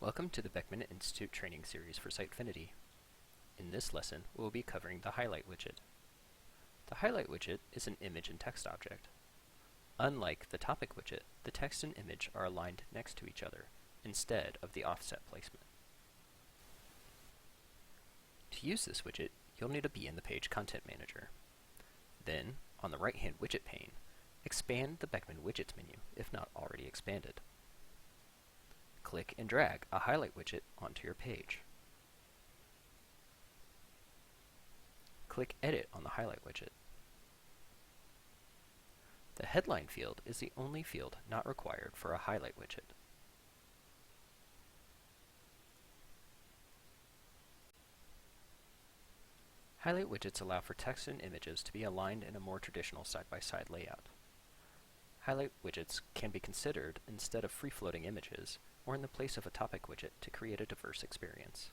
Welcome to the Beckman Institute training series for Sitefinity. In this lesson, we will be covering the highlight widget. The highlight widget is an image and text object. Unlike the topic widget, the text and image are aligned next to each other, instead of the offset placement. To use this widget, you'll need to be in the Page Content Manager. Then, on the right-hand widget pane, expand the Beckman Widgets menu if not already expanded. Click and drag a highlight widget onto your page. Click Edit on the highlight widget. The headline field is the only field not required for a highlight widget. Highlight widgets allow for text and images to be aligned in a more traditional side-by-side layout. Highlight widgets can be considered instead of free-floating images, or in the place of a topic widget to create a diverse experience.